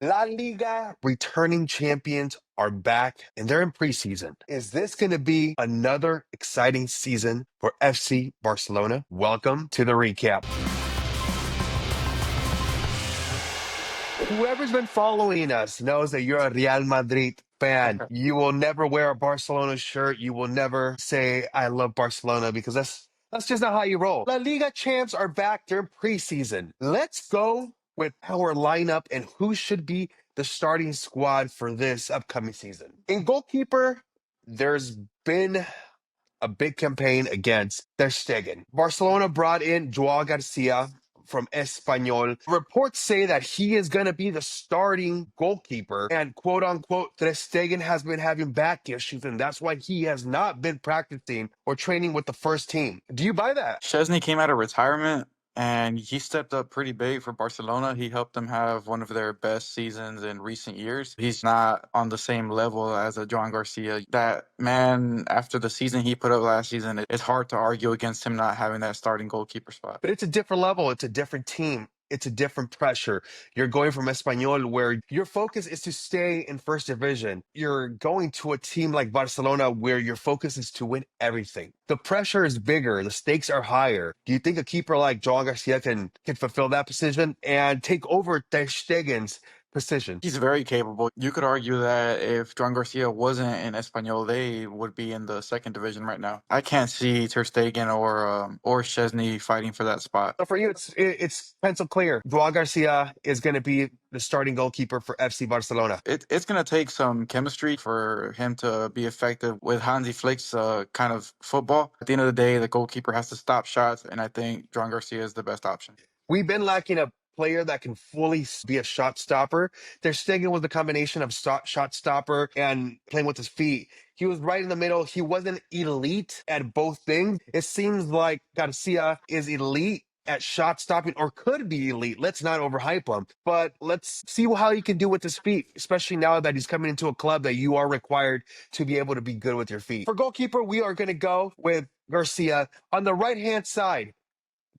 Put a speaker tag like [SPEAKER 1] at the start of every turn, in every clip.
[SPEAKER 1] La Liga returning champions are back and they're in preseason. Is this going to be another exciting season for FC Barcelona? Welcome to the recap. Whoever's been following us knows that you're a Real Madrid fan. You will never wear a Barcelona shirt. You will never say, I love Barcelona, because that's just not how you roll. La Liga champs are back. They're in preseason. Let's go with our lineup and who should be the starting squad for this upcoming season. In goalkeeper, there's been a big campaign against Ter Stegen. Barcelona brought in Joao Garcia from Espanyol. Reports say that he is going to be the starting goalkeeper, and quote unquote, Ter Stegen has been having back issues, and that's why he has not been practicing or training with the first team. Do you buy that?
[SPEAKER 2] Szczesny came out of retirement and he stepped up pretty big for Barcelona. He helped them have one of their best seasons in recent years. He's not on the same level as a Joan Garcia. That man, after the season he put up last season, it's hard to argue against him not having that starting goalkeeper spot.
[SPEAKER 1] But it's a different level. It's a different team. It's a different pressure. You're going from Espanyol, where your focus is to stay in first division. You're going to a team like Barcelona, where your focus is to win everything. The pressure is bigger. The stakes are higher. Do you think a keeper like Joao Garcia can fulfill that position and take over Ter Stegen's position?
[SPEAKER 2] He's very capable. You could argue that if Joan Garcia wasn't in Espanyol, they would be in the second division right now. I can't see Ter Stegen or Szczesny fighting for that spot.
[SPEAKER 1] So for you, it's pencil clear. Joao Garcia is going to be the starting goalkeeper for FC Barcelona.
[SPEAKER 2] It's going to take some chemistry for him to be effective with Hansi Flick's kind of football. At the end of the day, the goalkeeper has to stop shots, and I think Joan Garcia is the best option.
[SPEAKER 1] We've been lacking a player that can fully be a shot stopper. Ter Stegen was the combination of shot stopper and playing with his feet. He was right in the middle. He wasn't elite at both things. It seems like Garcia is elite at shot stopping, or could be elite. Let's not overhype him, but let's see how he can do with his feet, especially now that he's coming into a club that you are required to be able to be good with your feet. For goalkeeper, we are going to go with Garcia. On the right-hand side,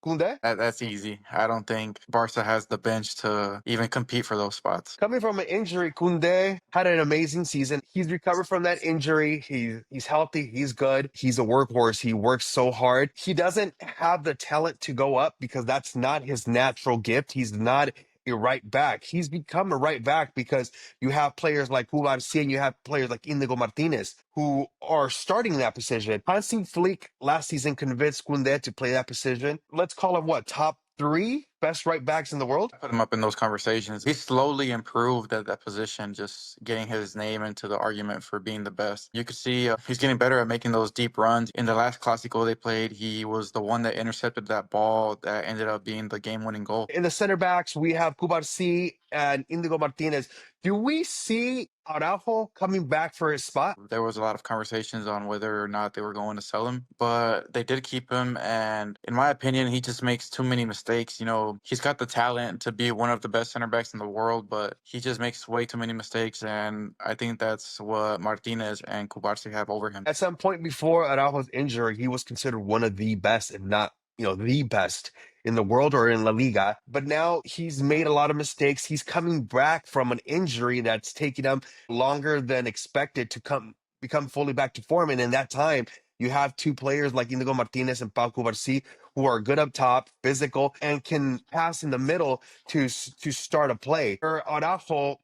[SPEAKER 1] Koundé?
[SPEAKER 2] That's easy. I don't think Barca has the bench to even compete for those spots.
[SPEAKER 1] Coming from an injury, Koundé had an amazing season. He's recovered from that injury. He's healthy. He's good. He's a workhorse. He works so hard. He doesn't have the talent to go up because that's not his natural gift. He's not a right back. He's become a right back because you have players like Garcia and you have players like Inigo Martinez who are starting that position. Hansi Flick last season convinced Koundé to play that position. Let's call him what, top 3 best right backs in the world?
[SPEAKER 2] Put him up in those conversations. He slowly improved at that position, just getting his name into the argument for being the best. You could see he's getting better at making those deep runs. In the last Clásico they played, he was the one that intercepted that ball that ended up being the game-winning goal.
[SPEAKER 1] In the center backs, we have Cubarsí and Inigo Martinez. Do we see Araujo coming back for his spot?
[SPEAKER 2] There was a lot of conversations on whether or not they were going to sell him, but they did keep him. And in my opinion, he just makes too many mistakes. You know, he's got the talent to be one of the best center backs in the world, but he just makes way too many mistakes. And I think that's what Martinez and Cubarsí have over him.
[SPEAKER 1] At some point before Araujo's injury, he was considered one of the best, if not, the best in the world or in La Liga. But now he's made a lot of mistakes. He's coming back from an injury that's taken him longer than expected to become fully back to form. And in that time, you have 2 players like Inigo Martinez and Pau Cubarsí who are good up top, physical, and can pass in the middle to start a play. Araujo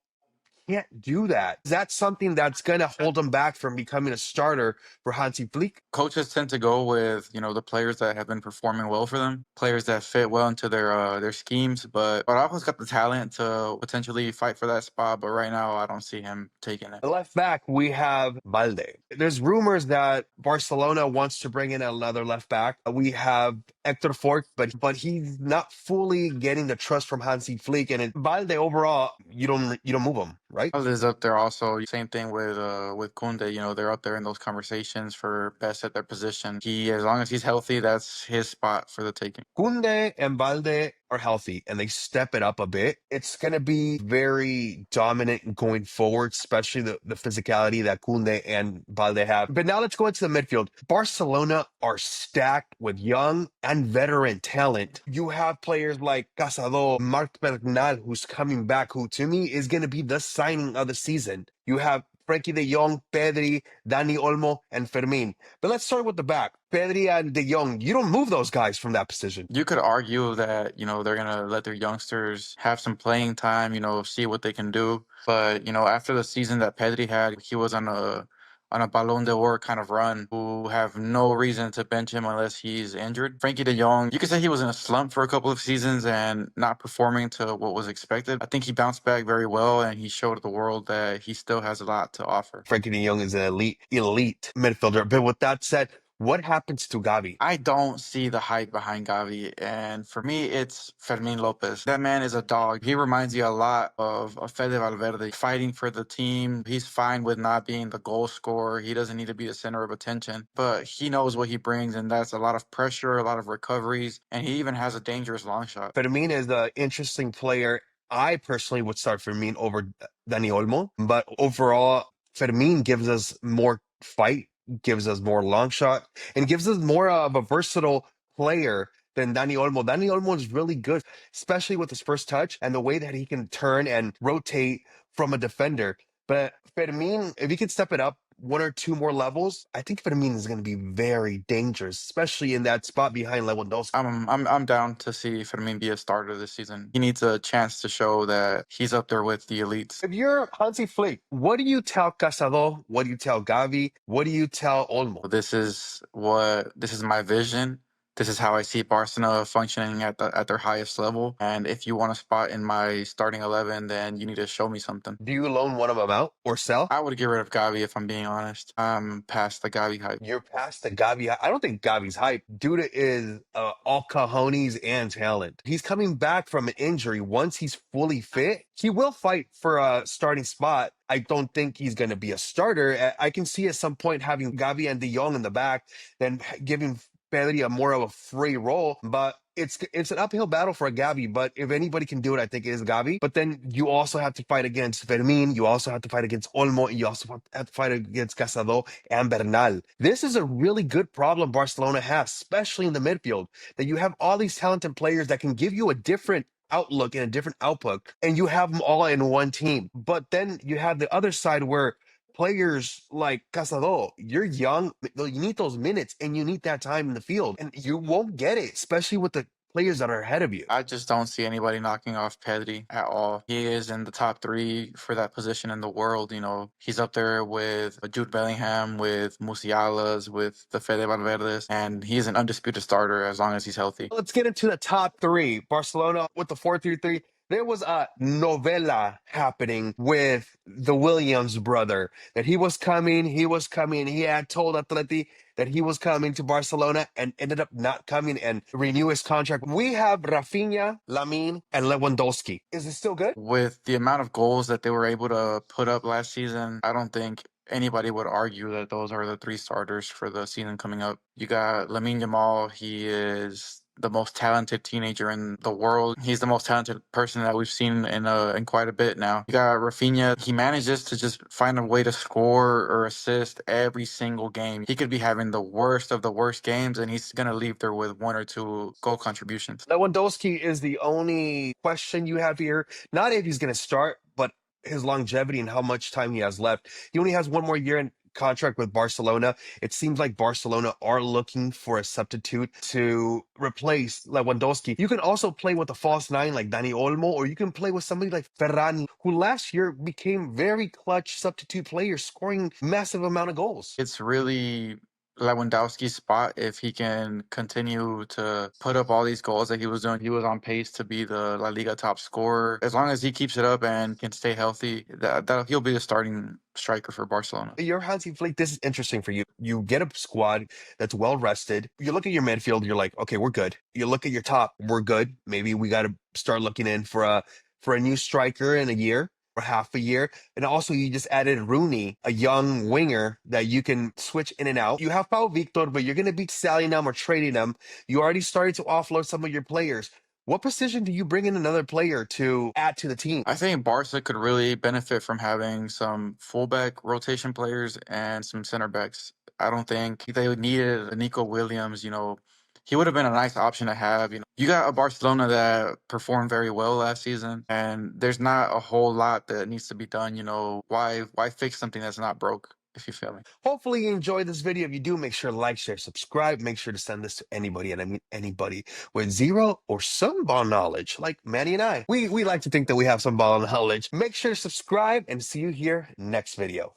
[SPEAKER 1] can't do that. Is that something that's going to hold him back from becoming a starter for Hansi Flick?
[SPEAKER 2] Coaches tend to go with, the players that have been performing well for them, players that fit well into their schemes. But Araujo's got the talent to potentially fight for that spot. But right now, I don't see him taking it.
[SPEAKER 1] The left back, we have Balde. There's rumors that Barcelona wants to bring in another left back. We have Hector Fort, but he's not fully getting the trust from Hansi Flick. And Balde overall, you don't move him, right?
[SPEAKER 2] Is up there also. Same thing with Koundé. They're up there in those conversations for best at their position. As long as he's healthy, that's his spot for the taking.
[SPEAKER 1] Koundé and Balde are healthy and they step it up a bit, it's going to be very dominant going forward, especially the physicality that Kunde and Balde have. But now let's go into the midfield. Barcelona are stacked with young and veteran talent. You have players like Casado, Marc Bernal, who's coming back, who to me is going to be the signing of the season. You have Frankie de Jong, Pedri, Dani Olmo, and Fermin. But let's start with the back. Pedri and de Jong, you don't move those guys from that position.
[SPEAKER 2] You could argue that, they're going to let their youngsters have some playing time, see what they can do. But, after the season that Pedri had, he was on a Ballon d'Or kind of run, who have no reason to bench him unless he's injured. Frankie de Jong, you could say he was in a slump for a couple of seasons and not performing to what was expected. I think he bounced back very well, and he showed the world that he still has a lot to offer.
[SPEAKER 1] Frankie de Jong is an elite midfielder. But with that said, what happens to Gavi?
[SPEAKER 2] I don't see the hype behind Gavi, and for me, it's Fermin Lopez. That man is a dog. He reminds you a lot of Fede Valverde, fighting for the team. He's fine with not being the goal scorer. He doesn't need to be the center of attention, but he knows what he brings, and that's a lot of pressure, a lot of recoveries, and he even has a dangerous long shot.
[SPEAKER 1] Fermin is an interesting player. I personally would start Fermin over Dani Olmo, but overall, Fermin gives us more fight, gives us more long shot, and gives us more of a versatile player than Dani Olmo. Dani Olmo is really good, especially with his first touch and the way that he can turn and rotate from a defender. But Fermin, if he could step it up one or two more levels, I think Fermin is going to be very dangerous, especially in that spot behind Lewandowski.
[SPEAKER 2] I'm down to see Fermin be a starter this season. He needs a chance to show that he's up there with the elites.
[SPEAKER 1] If you're Hansi Flick, what do you tell Casado? What do you tell Gavi? What do you tell Olmo?
[SPEAKER 2] This is my vision. This is how I see Barcelona functioning at their highest level. And if you want a spot in my starting 11, then you need to show me something.
[SPEAKER 1] Do you loan one of them out or sell?
[SPEAKER 2] I would get rid of Gavi if I'm being honest. I'm past the Gavi hype.
[SPEAKER 1] You're past the Gavi. I don't think Gavi's hype. Dude is all cojones and talent. He's coming back from an injury. Once he's fully fit, he will fight for a starting spot. I don't think he's going to be a starter. I can see at some point having Gavi and De Jong in the back, then giving Pedri a more of a free role, but it's an uphill battle for a Gavi. But if anybody can do it, I think it is Gavi. But then you also have to fight against Fermin, you also have to fight against Olmo, and you also have to fight against Casado and Bernal. This is a really good problem Barcelona has, especially in the midfield, that you have all these talented players that can give you a different outlook and a different output, and you have them all in one team. But then you have the other side where players like Casado, you're young, you need those minutes and you need that time in the field, and you won't get it, especially with the players that are ahead of you.
[SPEAKER 2] I just don't see anybody knocking off Pedri at all. He is in the top 3 for that position in the world. He's up there with Jude Bellingham, with Musialas, with the Fede Valverdes, and he's an undisputed starter as long as he's healthy.
[SPEAKER 1] Let's get into the top 3. Barcelona with the 4-3-3. There was a novella happening with the Williams brother, that he was coming. He had told Atleti that he was coming to Barcelona and ended up not coming and renew his contract. We have Rafinha, Lamine, and Lewandowski. Is it still good?
[SPEAKER 2] With the amount of goals that they were able to put up last season, I don't think anybody would argue that those are the 3 starters for the season coming up. You got Lamine Yamal. He is the most talented teenager in the world. He's the most talented person that we've seen in quite a bit now. You got Rafinha. He manages to just find a way to score or assist every single game. He could be having the worst of the worst games, and he's going to leave there with 1 or 2 goal contributions.
[SPEAKER 1] Lewandowski is the only question you have here. Not if he's going to start, but his longevity and how much time he has left. He only has 1 more year in contract with Barcelona. It seems like Barcelona are looking for a substitute to replace Lewandowski. You can also play with a false 9 like Dani Olmo, or you can play with somebody like Ferran, who last year became very clutch substitute player, scoring massive amount of goals.
[SPEAKER 2] It's really Lewandowski's spot if he can continue to put up all these goals that he was doing. He was on pace to be the La Liga top scorer. As long as he keeps it up and can stay healthy, that he'll be the starting striker for Barcelona.
[SPEAKER 1] Your Hansi Flick, this is interesting for you. You get a squad that's well rested. You look at your midfield, you're like, okay, we're good. You look at your top, we're good. Maybe we got to start looking in for a new striker in a year or half a year. And also you just added Rooney, a young winger that you can switch in and out. You have Pau Victor, but you're going to be selling them or trading them. You already started to offload some of your players. What position do you bring in another player to add to the team?
[SPEAKER 2] I think Barca could really benefit from having some fullback rotation players and some center backs. I don't think they needed a Nico Williams. He would have been a nice option to have. You got a Barcelona that performed very well last season, and there's not a whole lot that needs to be done. Why fix something that's not broke? If you feel me.
[SPEAKER 1] Hopefully you enjoyed this video. If you do, make sure to like, share, subscribe. Make sure to send this to anybody, and I mean anybody with zero or some ball knowledge, like Manny and I. We like to think that we have some ball knowledge. Make sure to subscribe and see you here next video.